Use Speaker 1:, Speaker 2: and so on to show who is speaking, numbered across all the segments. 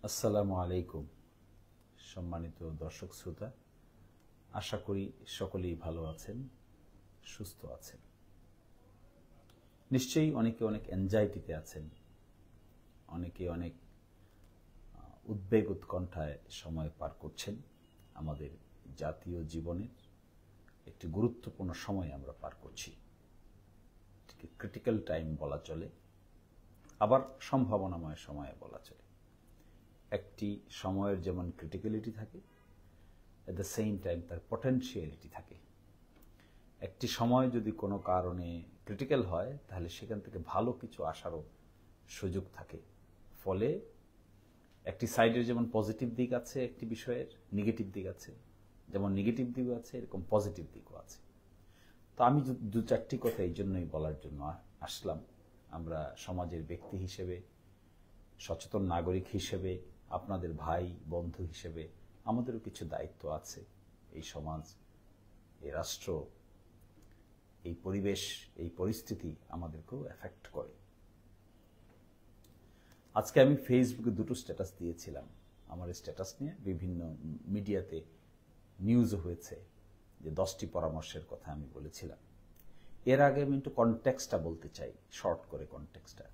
Speaker 1: আসসালামু আলাইকুম। সম্মানিত দর্শক শ্রোতা, আশা করি সকলেই ভালো আছেন, সুস্থ আছেন। নিশ্চয়ই অনেকে অনেক অ্যাংজাইটিতে আছেন, অনেকে অনেক উদ্বেগ উৎকণ্ঠায় সময় পার করছেন। আমাদের জাতীয় জীবনের একটি গুরুত্বপূর্ণ সময় আমরা পার করছি, ক্রিটিক্যাল টাইম বলা চলে, আবার সম্ভাবনাময় সময় বলা চলে। একটি সময়ের যেমন ক্রিটিক্যালিটি থাকে, অ্যাট দ্য সেম টাইম তার পটেনশিয়ালিটি থাকে। একটি সময় যদি কোনো কারণে ক্রিটিক্যাল হয়, তাহলে সেখান থেকে ভালো কিছু আসারও সুযোগ থাকে। ফলে একটি সাইডের যেমন পজিটিভ দিক আছে, একটি বিষয়ের নেগেটিভ দিক আছে, যেমন নেগেটিভ দিকও আছে, এরকম পজিটিভ দিকও আছে। তো আমি দু চারটি কথা এই জন্যই বলার জন্য আসলাম। আমরা সমাজের ব্যক্তি হিসেবে, সচেতন নাগরিক হিসেবে, আপনাদের ভাই বন্ধু হিসেবে আমাদেরও কিছু দায়িত্ব আছে। এই সমাজ, এই রাষ্ট্র, এই পরিবেশ, এই পরিস্থিতি আমাদেরকেও এফেক্ট করে। আজকে আমি ফেসবুকে দুটো স্ট্যাটাস দিয়েছিলাম। আমার স্ট্যাটাস নিয়ে বিভিন্ন মিডিয়াতে নিউজও হয়েছে যে 10টি পরামর্শের কথা আমি বলেছিলাম। এর আগে আমি একটু কনটেক্সটটা বলতে চাই, শর্ট করে কনটেক্সটটা।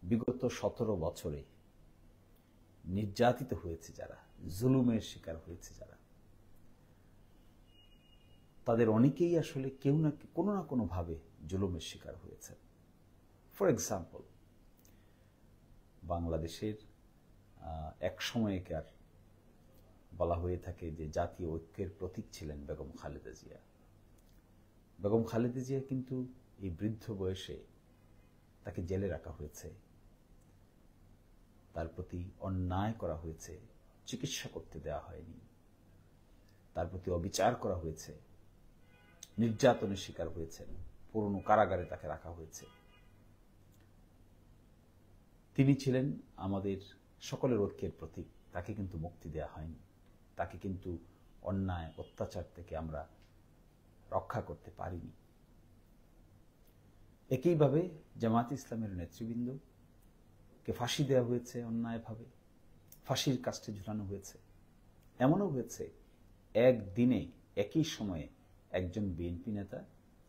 Speaker 1: বিগত 17 বছরে নির্যাতিত হয়েছে যারা, জুলুমের শিকার হয়েছে যারা, তাদের অনেকেই আসলে কেউ না কোনোভাবে জুলুমের শিকার হয়েছে। ফর এক্সাম্পল, বাংলাদেশের এক সময়কার বলা হয়ে থাকে যে জাতীয় ঐক্যের প্রতীক ছিলেন বেগম খালেদা জিয়া। বেগম খালেদা জিয়া কিন্তু এই বৃদ্ধ বয়সে তাকে জেলে রাখা হয়েছে, তার প্রতি অন্যায় করা হয়েছে, চিকিৎসা করতে দেওয়া হয়নি, তার প্রতি অবিচার করা হয়েছে, নির্যাতনের শিকার হয়েছেন, পুরনো কারাগারে তাকে রাখা হয়েছে। তিনি ছিলেন আমাদের সকলের ঐক্যের প্রতীক, তাকে কিন্তু মুক্তি দেওয়া হয়নি, তাকে কিন্তু অন্যায় অত্যাচার থেকে আমরা রক্ষা করতে পারিনি। একইভাবে জামায়াত ইসলামের নেতৃবৃন্দকে ফাঁসি দেওয়া হয়েছে অন্যায়ভাবে, ফাঁসির কাস্টে ঝুলানো হয়েছে। এমনও হয়েছে একদিনে একই সময়ে একজন বিএনপি নেতা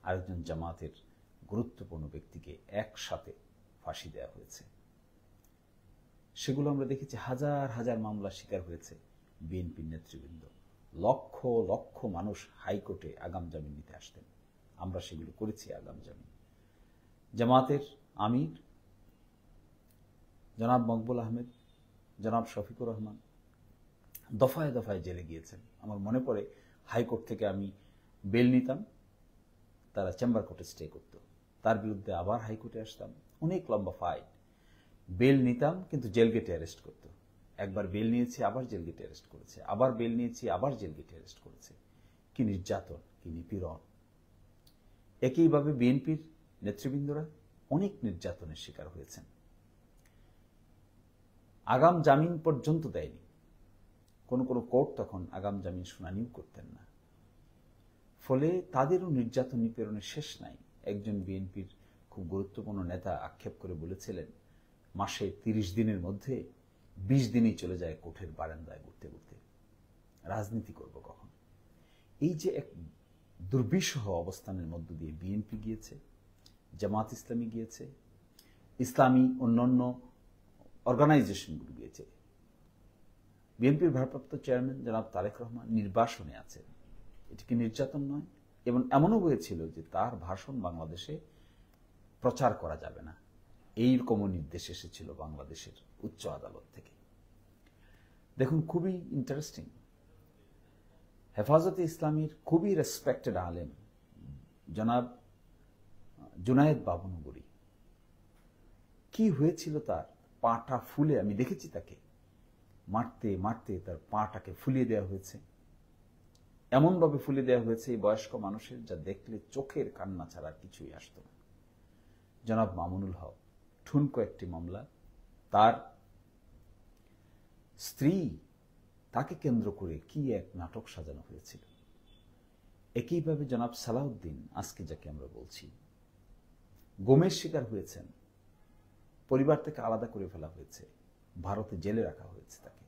Speaker 1: আরেকজন জামায়াতের গুরুত্বপূর্ণ ব্যক্তিকে একসাথে ফাঁসি দেওয়া হয়েছে। সেগুলো আমরা দেখেছি, হাজার হাজার মামলার শিকার হয়েছে বিএনপির নেতৃবৃন্দ। লক্ষ লক্ষ মানুষ হাইকোর্টে আগাম জামিন নিতে আসতেন, আমরা সেগুলো করেছি আগাম জামিন। জামায়াতের আমির জনাব মকবুল আহমেদ, জনাব শফিকুর রহমান দফায় দফায় জেলে গিয়েছেন। আমার মনে পড়ে হাইকোর্ট থেকে আমি বেল নিতাম, তারা চেম্বার কোর্টে স্টে করত, তার বিরুদ্ধে আবার হাইকোর্টে আসতাম, অনেক লম্বা ফাইট। বেল নিতাম কিন্তু জেল গেটে অ্যারেস্ট করতো। একবার বেল নিয়েছি, আবার জেল গেটে অ্যারেস্ট করেছে, আবার বেল নিয়েছি, আবার জেল গেটে অ্যারেস্ট করেছে। কি নির্যাতন, কি নিপীড়ন! একইভাবে বিএনপির নেতৃবৃন্দরা অনেক নির্যাতনের শিকার হয়েছেন। আগাম জামিন পর্যন্ত দেয়নি, কোনো কোনো কোর্ট তখন আগাম জামিন শুনানিও করতেন না। ফলে তাদেরও নির্যাতন নিপীড়নের শেষ নাই। একজন বিএনপির খুব গুরুত্বপূর্ণ নেতা আক্ষেপ করে বলেছিলেন, মাসে 30 দিনের মধ্যে 20 দিনই চলে যায় কোর্টের বারান্দায় ঘুরতে ঘুরতে, রাজনীতি করব কখন? এই যে এক দুর্বিষহ অবস্থানের মধ্য দিয়ে বিএনপি গিয়েছে, জামাত ইসলামী গিয়েছে, ইসলামী অন্যান্য অর্গানাইজেশনগুলো গিয়েছে। বিএনপির ভারপ্রাপ্ত চেয়ারম্যান জনাব তারেক রহমান নির্বাসনে আছেন। এটি কি নির্যাতন নয়? এবং এমনও হয়েছিল যে তার ভাষণ বাংলাদেশে প্রচার করা যাবে না, এইরকমও নির্দেশ এসেছিল বাংলাদেশের উচ্চ আদালত থেকে। দেখুন, খুবই ইন্টারেস্টিং। হেফাজতে ইসলামীর খুবই রেসপেক্টেড আলেম জনাব জুনায়েদ বাবুনগরী, কি হয়েছিল তার পাটা ফুলে, আমি দেখেছি তাকে মারতে মারতে তার পাটাকে ফুলিয়ে দেওয়া হয়েছে। এমনভাবে ফুলিয়ে দেওয়া হয়েছে এই বয়স্ক মানুষের, যা দেখলে চোখের কান্না ছাড়া কিছুই আসতো না। জনাব মামুনুল হক, ঠুনকো একটি মামলা, তার স্ত্রী, তাকে কেন্দ্র করে কি এক নাটক সাজানো হয়েছিল। একইভাবে জনাব সালাউদ্দিন, আজকে যাকে আমরা বলছি, গুমের শিকার হয়েছেন, পরিবার থেকে আলাদা করে ফেলা হয়েছে, ভারতে জেলে রাখা হয়েছে তাকে।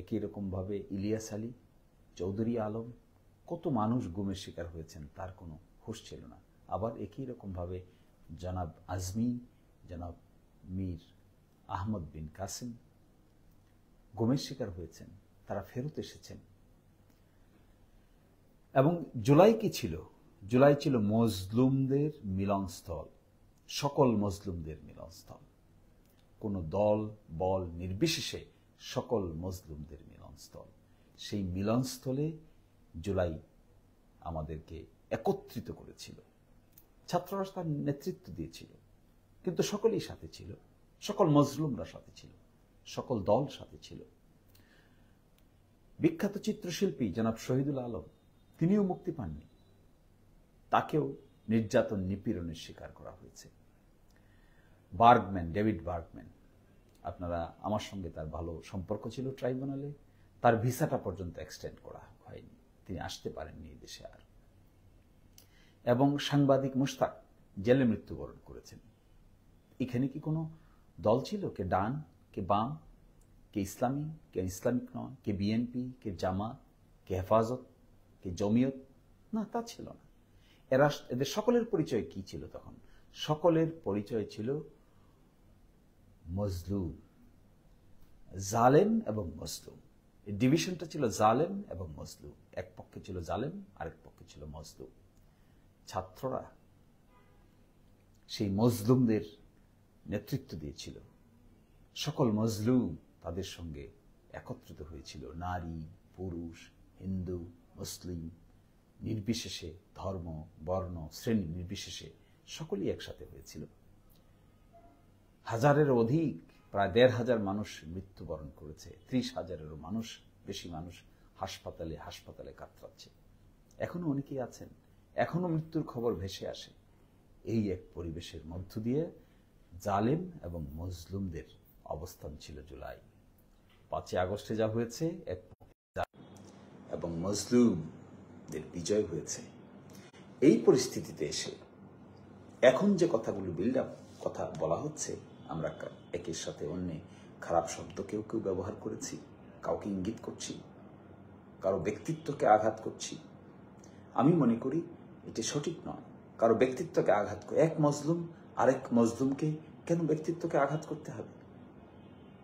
Speaker 1: একই রকমভাবে ইলিয়াস আলী, চৌধুরী আলম, কত মানুষ গুমের শিকার হয়েছেন, তার কোনো হুঁশ ছিল না। আবার একই রকমভাবে জনাব আজমি, জনাব মীর আহমদ বিন কাসিম গুমের শিকার হয়েছেন, তারা ফেরত এসেছেন। এবং জুলাই কি ছিল? জুলাই ছিল মজলুমদের মিলনস্থল, সকল মজলুমদের মিলনস্থল, কোনো দল বল নির্বিশেষে সকল মজলুমদের মিলনস্থল। সেই মিলনস্থলে জুলাই আমাদেরকে একত্রিত করেছিল। ছাত্ররা তার নেতৃত্ব দিয়েছিল, কিন্তু সকলেই সাথে ছিল, সকল মজলুমরা সাথে ছিল, সকল দল সাথে ছিল। বিখ্যাত চিত্রশিল্পী জনাব শহীদুল আলম, তিনিও মুক্তি পাননি, তাকেও নির্যাতন নিপীড়নের শিকার করা হয়েছে। বার্গম্যান, ডেভিড বার্গম্যান, আপনারা, আমার সঙ্গে তার ভালো সম্পর্ক ছিল ট্রাইব্যুনালে, তার ভিসাটা পর্যন্ত এক্সটেন্ড করা হয়নি, তিনি আসতে পারেননি এই দেশে আর। এবং সাংবাদিক মুশতাক জেলে মৃত্যুবরণ করেছেন। এখানে কি কোনো দল ছিল? কে ডান, কে বাম, কে ইসলামী, কে ইসলামিক নয়, কে বিএনপি, কে জামাত, কে হেফাজত, কে জমিয়ত? না, তা ছিল না। এদের সকলের পরিচয় কি ছিল তখন? সকলের পরিচয় ছিল মজলুম, জালেম এবং মজলুম। এই ডিভিশনটা ছিল জালেম এবং মজলুম। এক পক্ষে ছিল জালেম, আরেক পক্ষে ছিল মজলুম। ছাত্ররা সেই মজলুমদের নেতৃত্ব দিয়েছিল। সকল মজলুম তাদের সঙ্গে একত্রিত হয়েছিল, নারী, পুরুষ, হিন্দু, মুসলিম নির্বিশেষে, ধর্ম, বর্ণ, শ্রেণী নির্বিশেষে সকলেই একসাথে হয়েছিল। হাজারেরও অধিক, প্রায় ১৫০০ মানুষ মৃত্যুবরণ করেছে, ৩০,০০০-এরও বেশি মানুষ হাসপাতালে হাসপাতালে কাতরাচ্ছে। এখনো অনেকেই আছেন, এখনো মৃত্যুর খবর ভেসে আসে। এই এক পরিবেশের মধ্য দিয়ে জালেম এবং মজলুমদের অবস্থান ছিল জুলাই। ৫ই আগস্টে যা হয়েছে, এক এবং মজলুমদের বিজয় হয়েছে। এই পরিস্থিতিতে এসে এখন যে কথাগুলো বিল্ড আপ কথা বলা হচ্ছে, আমরা একের সাথে অন্য খারাপ শব্দ কেউ কেউ ব্যবহার করেছি, কাউকে ইঙ্গিত করছি, কারো ব্যক্তিত্বকে আঘাত করছি। আমি মনে করি এটি সঠিক নয়। কারো ব্যক্তিত্বকে আঘাত করে, এক মজলুম আরেক মজলুমকে কেন ব্যক্তিত্বকে আঘাত করতে হবে?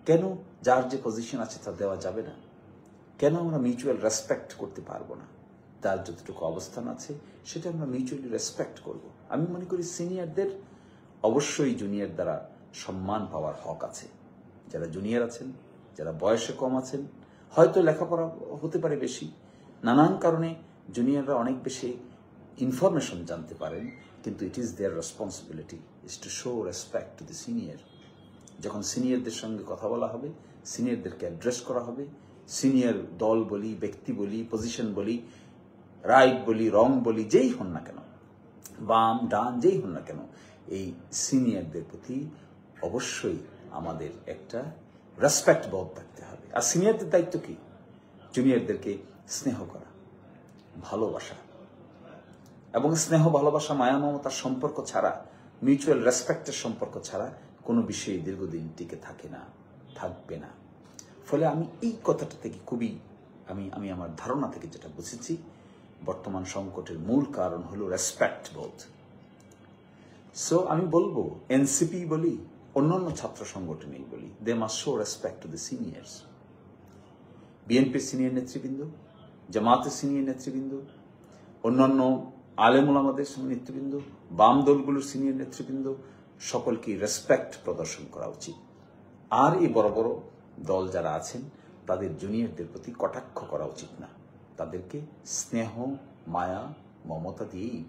Speaker 1: কেন যার যে পজিশন আছে তা দেওয়া যাবে না? কেন আমরা মিউচুয়াল রেসপেক্ট করতে পারবো না? তার যতটুকু অবস্থান আছে সেটা আমরা মিউচুয়ালি রেসপেক্ট করব। আমি মনে করি সিনিয়রদের অবশ্যই জুনিয়র দ্বারা সম্মান পাওয়ার হক আছে। যারা জুনিয়র আছেন, যারা বয়সে কম আছেন, হয়তো লেখাপড়া হতে পারে বেশি, নানান কারণে জুনিয়ররা অনেক বেশি ইনফরমেশন জানতে পারেন, কিন্তু it is there responsibility is to show respect to the senior. যখন সিনিয়রদের সঙ্গে কথা বলা হবে, সিনিয়রদেরকে অ্যাড্রেস করা হবে, সিনিয়র দল বলি, ব্যক্তি বলি, পজিশন বলি, রাইট বলি, রং বলি, যেই হন না কেন, বাম ডান যেই হন না কেন, এই সিনিয়রদের প্রতি অবশ্যই আমাদের একটা রেসপেক্ট বোধ থাকতে হবে। আর সিনিয়রদের দায়িত্ব কি? জুনিয়রদেরকে স্নেহ করা, ভালোবাসা, এবং স্নেহ, ভালোবাসা, মায়া মমতার সম্পর্ক ছাড়া, মিউচুয়াল রেসপেক্টের সম্পর্ক ছাড়া কোনো বিষয়ে দীর্ঘদিন টিকে থাকে না, থাকবে না। ফলে আমি এই কথাটা থেকে খুবই, আমি আমার ধারণা থেকে যেটা বুঝেছি, বর্তমান সংকটের মূল কারণ হলো রেসপেক্ট বোধ। সো আমি বলবো, এনসিপি বলি, অন্যান্য ছাত্র সংগঠনেই বলি, they must show respect to the seniors. বিএনপির সিনিয়র নেতৃবৃন্দ, জামাতের সিনিয়র নেতৃবৃন্দ, অন্যান্য আলেম ওলামাদের নেতৃবৃন্দ, বাম দলগুলোর সিনিয়র নেতৃবৃন্দ, সকলকে রেসপেক্ট প্রদর্শন করা উচিত। আর এই বড় বড় দল যারা আছেন, তাদের জুনিয়রদের প্রতি কটাক্ষ করা উচিত না। তাদেরকে স্নেহ, মায়া, মমতা দিয়েই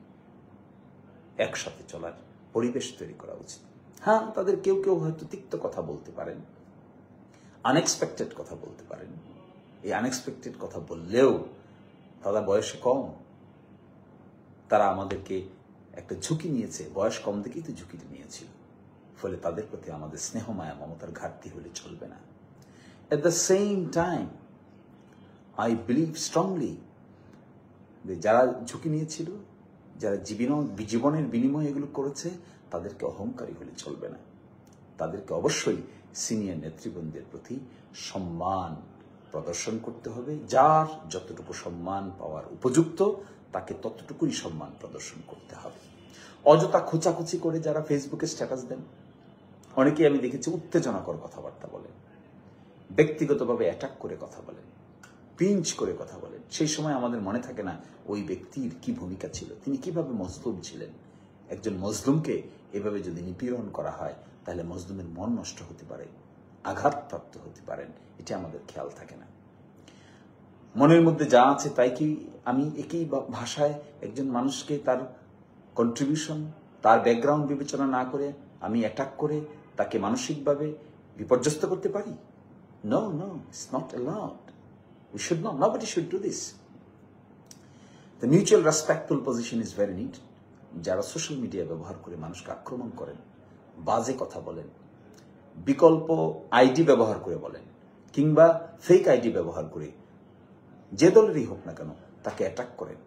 Speaker 1: একসাথে চলার পরিবেশ তৈরি করা উচিত। হ্যাঁ, তাদের কেউ কেউ হয়তো তিক্ত কথা বলতে পারেন, আনএক্সপেক্টেড কথা বলতে পারেন। এই আনএক্সপেক্টেড কথা বললেও তারা বয়সে কম, তারা আমাদেরকে একটা ঝুঁকি নিয়েছে, বয়স কম দেখেই তো ঝুঁকিটা নিয়েছিল। ফলে তাদের প্রতি আমাদের স্নেহ, মায়া, মমতার ঘাটতি হলে চলবে না। At the same time I believe strongly যে যারা ঝুঁকি নিয়েছিল, যারা জীবনের বিনিময়ে এগুলো করেছে, তাদেরকে অহংকারী হলে চলবে না। তাদেরকে অবশ্যই সিনিয়র নেতৃবৃন্দের প্রতি সম্মান প্রদর্শন করতে হবে। যার যতটুকু সম্মান পাওয়ার উপযুক্ত তাকে ততটুকুই সম্মান প্রদর্শন করতে হবে। অযথা খোঁচাখুচি করে যারা ফেসবুকে স্ট্যাটাস দেন, অনেকেই আমি দেখেছি উত্তেজনাকর কথাবার্তা বলেন, ব্যক্তিগতভাবে অ্যাটাক করে কথা বলেন, পিঞ্চ করে কথা বলেন। সেই সময় আমাদের মনে থাকে না ওই ব্যক্তির কি ভূমিকা ছিল, তিনি কিভাবে মজলুম ছিলেন। একজন মজলুমকে এভাবে যদি নিপীড়ন করা হয় তাহলে মজলুমের মন নষ্ট হতে পারে, আঘাতপ্রাপ্ত হতে পারেন, এটা আমাদের খেয়াল থাকে না। মনের মধ্যে যা আছে তাই কি আমি একই ভাষায় একজন মানুষকে তার কন্ট্রিবিউশন, তার ব্যাকগ্রাউন্ড বিবেচনা না করে আমি অ্যাটাক করে তাকে মানসিকভাবে বিপর্যস্ত করতে পারি? No, it's not allowed. We should not. Nobody should do this. The mutual respectful position is very needed. যারা সোশ্যাল মিডিয়া ব্যবহার করে মানুষকে আক্রমণ করেন, বাজে কথা বলেন, বিকল্প আইডি ব্যবহার করে বলেন, কিংবা ফেক আইডি ব্যবহার করে যে দলেরই হোক না কেন তাকে অ্যাটাক করেন,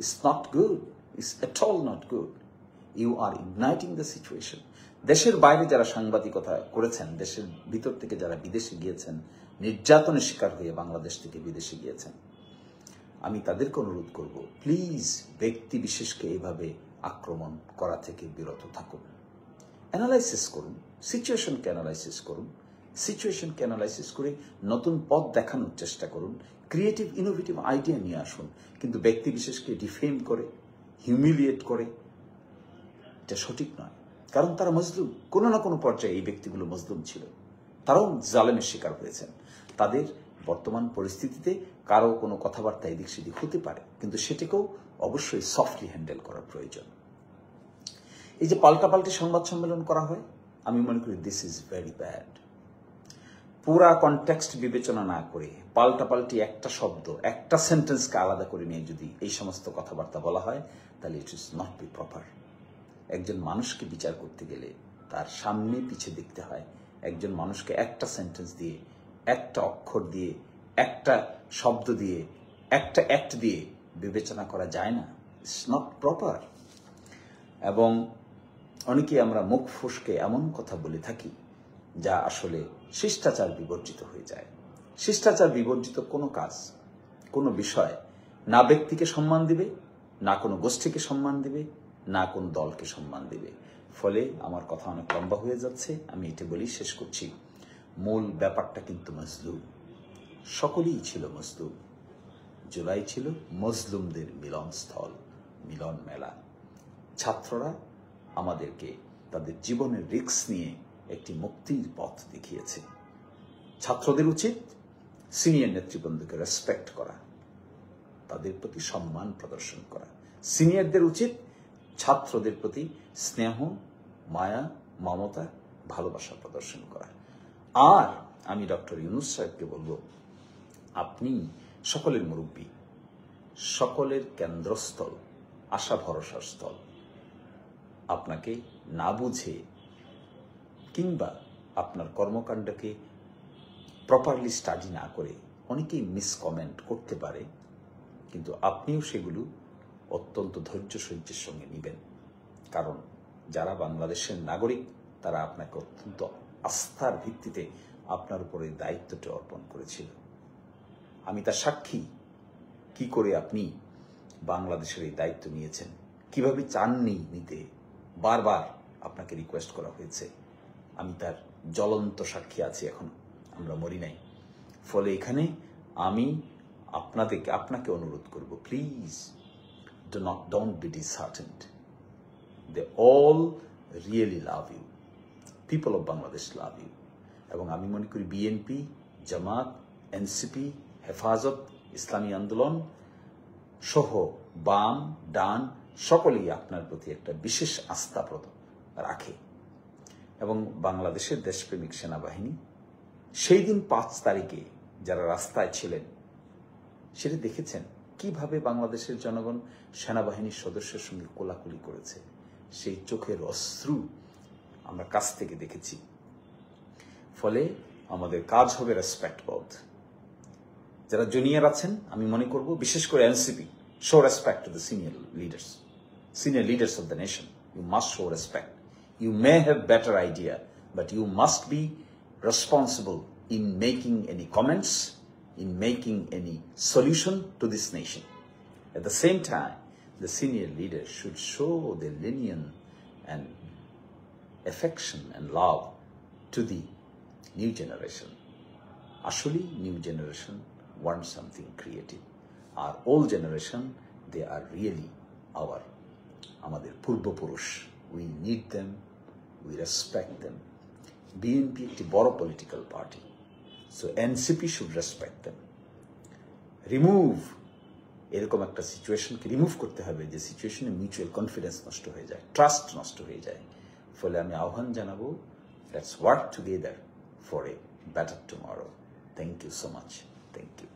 Speaker 1: it's not good, it's at all not good. You are igniting the situation. দেশের বাইরে যারা সাংবাদিকতা করেছেন, দেশের ভিতর থেকে যারা বিদেশে গিয়েছেন, নির্যাতনের শিকার হয়ে বাংলাদেশ থেকে বিদেশে গিয়েছেন, আমি তাদেরকে অনুরোধ করব, প্লিজ ব্যক্তি বিশেষকে এভাবে আক্রমণ করা থেকে বিরত থাকুন। অ্যানালাইসিস করুন, সিচুয়েশনকে অ্যানালাইসিস করুন, সিচুয়েশনকে অ্যানালাইসিস করে নতুন পথ দেখানোর চেষ্টা করুন, ক্রিয়েটিভ ইনোভেটিভ আইডিয়া নিয়ে আসুন। কিন্তু ব্যক্তি বিশেষকে ডিফেম করে, হিউমিলিয়েট করে, এটা সঠিক নয়। কারণ তারা মজলুম, কোনো না কোনো পর্যায়ে এই ব্যক্তিগুলো মজলুম ছিল, তারাও জালেমের শিকার হয়েছেন। তাদের বর্তমান পরিস্থিতিতে কারো কোনো কথাবার্তা এদিক সেদিক হতে পারে, কিন্তু সেটাকেও অবশ্যই সফটলি হ্যান্ডেল করা প্রয়োজন। এই যে পাল্টাপাল্টি সংবাদ সম্মেলন করা হয়, আমি মনে করি দিস ইজ ভেরি ব্যাড। পুরা কনটেক্সট বিবেচনা না করে পাল্টাপাল্টি একটা শব্দ, একটা সেন্টেন্সকে আলাদা করে নিয়ে যদি এই সমস্ত কথাবার্তা বলা হয় তাহলে it is not be proper. একজন মানুষকে বিচার করতে গেলে তার সামনে পিছে দেখতে হয়। একজন মানুষকে একটা সেন্টেন্স দিয়ে, একটা অক্ষর দিয়ে, একটা শব্দ দিয়ে, একটা অ্যাক্ট দিয়ে বিবেচনা করা যায় না। It's not proper. এবং অনেকে আমরা মুখ ফুসকে এমন কথা বলে থাকি যা আসলে শিষ্টাচার বিবর্জিত হয়ে যায়। শিষ্টাচার বিবর্জিত কোনো কাজ, কোনো বিষয় না ব্যক্তিকে সম্মান দিবে, না কোনো গোষ্ঠীকে সম্মান দিবে, না কোন দলকে সম্মান দিবে। ফলে আমার কথা অনেক লম্বা হয়ে যাচ্ছে, আমি এটা বলেই শেষ করছি। মূল ব্যাপারটা কিন্তু মজলুম, সকলেই ছিল মজলুম। জুলাই ছিল মজলুমদের মিলনস্থল, মিলন মেলা। ছাত্ররা আমাদেরকে তাদের জীবনের রিস্ক নিয়ে একটি মুক্তির পথ দেখিয়েছে। ছাত্রদের উচিত সিনিয়র নেতৃবৃন্দকে রেসপেক্ট করা, তাদের প্রতি সম্মান প্রদর্শন করা। সিনিয়রদের উচিত ছাত্রদের প্রতি স্নেহ, মায়া, মমতা, ভালোবাসা প্রদর্শন করা। আর আমি ডক্টর ইউনূস সাহেবকে বলবো, আপনি সকলের মুরব্বী, সকলের কেন্দ্রস্থল, আশা ভরসার স্থল। আপনাকে না বুঝে কিংবা আপনার কর্মকাণ্ডকে প্রপারলি স্টাডি না করে অনেকেই মিসকমেন্ট করতে পারে, কিন্তু আপনিও সেগুলো অত্যন্ত ধৈর্য সহ্যের সঙ্গে নেবেন। কারণ যারা বাংলাদেশের নাগরিক তারা আপনাকে অত্যন্ত আস্থার ভিত্তিতে আপনার উপরে দায়িত্বটি অর্পণ করেছিল। আমি তার সাক্ষী, কি করে আপনি বাংলাদেশের এই দায়িত্ব নিয়েছেন, কিভাবে চাননি নিতে, বারবার আপনাকে রিকোয়েস্ট করা হয়েছে। আমি তার জ্বলন্ত সাক্ষী আছি, এখনো আমরা মরি নাই। ফলে এখানে আমি আপনাকে অনুরোধ করব, please don't be disheartened. They all really love you. People of Bangladesh love you. এবং আমি মনে করি বিএনপি, জামাত, এনসিপি, হেফাজত, ইসলামী আন্দোলন সহ বাম ডান সকলেই আপনার প্রতি একটা বিশেষ আস্থা রাখে। এবং বাংলাদেশের দেশপ্রেমিক সেনাবাহিনী সেই দিন 5 তারিখে যারা রাস্তায় ছিলেন সেটা দেখেছেন, কিভাবে বাংলাদেশের জনগণ সেনাবাহিনীর সদস্যের সঙ্গে কোলাকুলি করেছে। সেই চোখের অশ্রু আমরা কাছ থেকে দেখেছি। ফলে আমাদের কাজ হবে রেসপেক্ট বোধ। যারা জুনিয়র আছেন আমি মনে করব, বিশেষ করে NCP, show respect to the senior leaders of the nation. You must show respect. You may have better idea but you must be responsible in making any comments, in making any solution to this nation. At the same time, the senior leaders should show their lenient and affection and love to the new generation. Actually, new generation wants something creative. Our old generation, they are really আমাদের পূর্বপুরুষ. We need them, we respect them. BNP একটি বড় political party, so NCP should respect them. এরকম একটা সিচুয়েশনকে remove করতে হবে যে সিচুয়েশনে মিউচুয়াল কনফিডেন্স নষ্ট হয়ে যায়, ট্রাস্ট নষ্ট হয়ে যায়. ফলে আমি আহ্বান জানাবো, let's work together for a better tomorrow. Thank you so much. Thank you.